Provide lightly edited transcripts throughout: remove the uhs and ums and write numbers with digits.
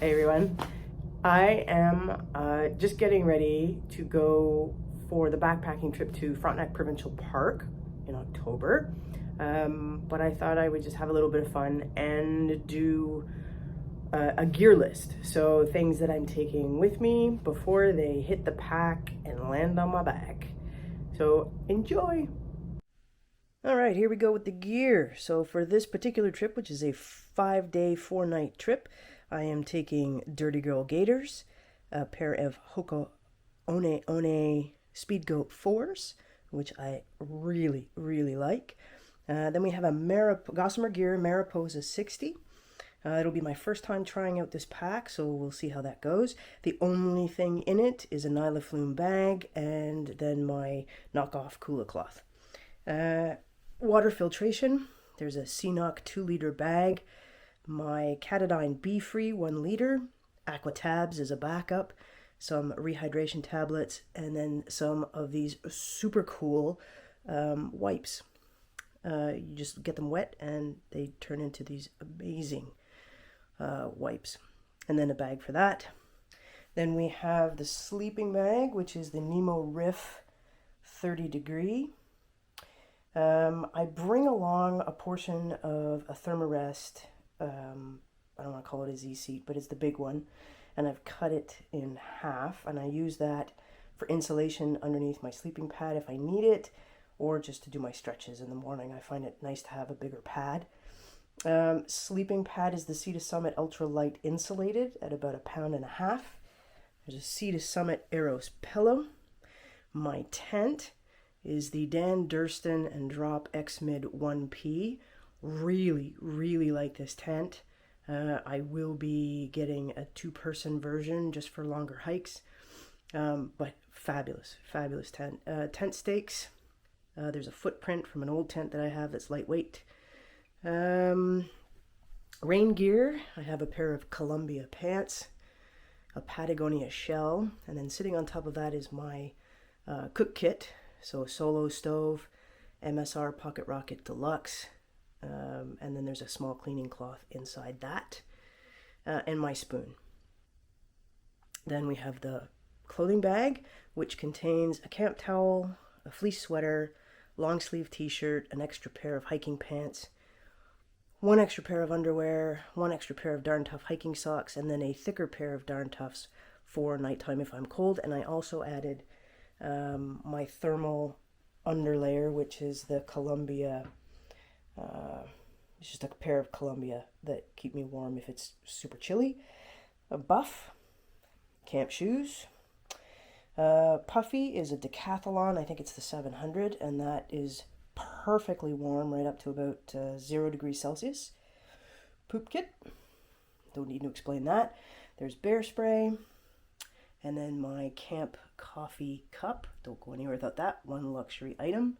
Hey everyone, I am just getting ready to go for the backpacking trip to Frontenac Provincial Park in October. But I thought I would just have a little bit of fun and do a gear list. So things that I'm taking with me before they hit the pack and land on my back. So enjoy! All right, here we go with the gear. So for this particular trip, which is a 5-day, 4-night trip, I am taking Dirty Girl Gaiters, a pair of Hoka One Speed Goat 4s, which I really, really like. Then we have a Gossamer Gear Mariposa 60. It'll be my first time trying out this pack, so we'll see how that goes. The only thing in it is a Nyla Flume bag and then my knockoff Kula cloth. Water filtration, there's a CNOC 2-liter bag, my Catadine Be-Free 1 liter, Aqua Tabs as a backup, some rehydration tablets, and then some of these super cool wipes. You just get them wet and they turn into these amazing wipes. And then a bag for that. Then we have the sleeping bag, which is the Nemo Riff 30 degree. I bring along a portion of a Thermarest, I don't want to call it a Z-seat, but it's the big one, and I've cut it in half, and I use that for insulation underneath my sleeping pad if I need it, or just to do my stretches in the morning. I find it nice to have a bigger pad. Sleeping pad is the Sea to Summit Ultra Light Insulated at about 1.5 pounds. There's a Sea to Summit Eros pillow. My tent is the Dan Durston X-mid 1P. Really, really like this tent. I will be getting a 2-person version just for longer hikes. But fabulous, fabulous tent. Tent stakes. There's a footprint from an old tent that I have that's lightweight. Rain gear. I have a pair of Columbia pants, a Patagonia shell, and then sitting on top of that is my cook kit. So a solo stove, MSR Pocket Rocket Deluxe, and then there's a small cleaning cloth inside that, and my spoon. Then we have the clothing bag, which contains a camp towel, a fleece sweater, long sleeve t-shirt, an extra pair of hiking pants, 1 extra pair of underwear, 1 extra pair of Darn Tough hiking socks, and then a thicker pair of Darn Toughs for nighttime if I'm cold. And I also added my thermal underlayer, which is the Columbia, it's just a pair of Columbia that keep me warm if it's super chilly. A buff, camp shoes. Puffy is a Decathlon, I think it's the 700, and that is perfectly warm right up to about 0 degrees Celsius. Poop kit, don't need to explain that. There's bear spray. And then my camp coffee cup. Don't go anywhere without that. 1 luxury item.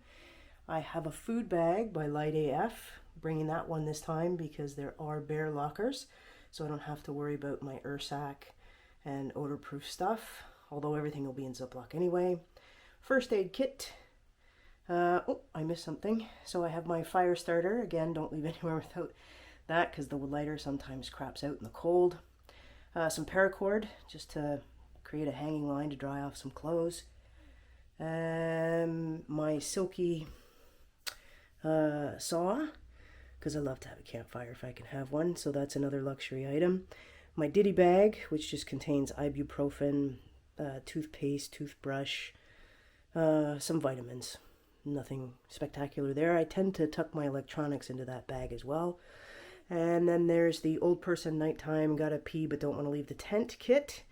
I have a food bag by Light AF. Bringing that one this time because there are bear lockers. So I don't have to worry about my Ursac and odor-proof stuff. Although everything will be in Ziploc anyway. First aid kit. Oh, I missed something. So I have my fire starter. Again, don't leave anywhere without that because the lighter sometimes craps out in the cold. Some paracord just to create a hanging line to dry off some clothes. My silky saw, because I love to have a campfire if I can have one, so that's another luxury item. My Diddy Bag, which just contains ibuprofen, toothpaste, toothbrush, some vitamins. Nothing spectacular there. I tend to tuck my electronics into that bag as well. And then there's the old person nighttime, gotta pee but don't want to leave the tent kit.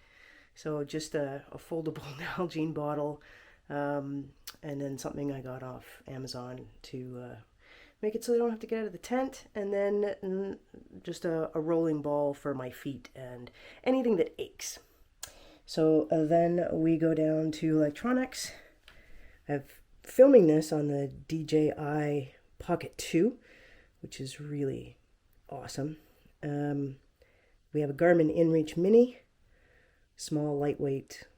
So just a foldable Nalgene bottle, and then something I got off Amazon to make it so I don't have to get out of the tent, and then just a rolling ball for my feet and anything that aches. So then we go down to electronics. I'm filming this on the DJI Pocket 2, which is really awesome. We have a Garmin InReach Mini, small lightweight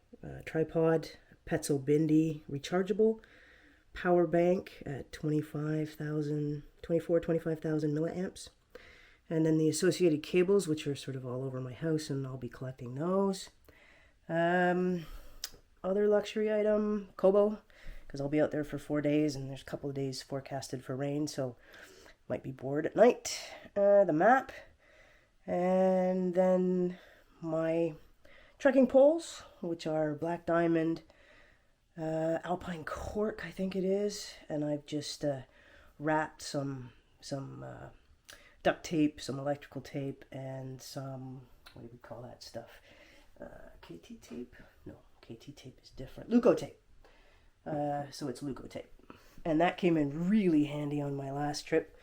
tripod, Petzl Bindi rechargeable, power bank at 25,000 milliamps, And then the associated cables, which are sort of all over my house, and I'll be collecting those. Other luxury item, Kobo, because I'll be out there for 4 days, and there's a couple of days forecasted for rain, so might be bored at night. The map, and then my trekking poles, which are Black Diamond, Alpine Cork, I think it is, and I've just wrapped some duct tape, some electrical tape, and some, what do we call that stuff? KT tape? No, KT tape is different. Leuco tape. So it's Leuco tape. And that came in really handy on my last trip.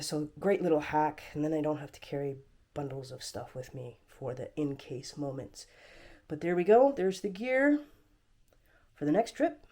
So great little hack, and then I don't have to carry bundles of stuff with me for the in-case moments. But there we go. There's the gear for the next trip.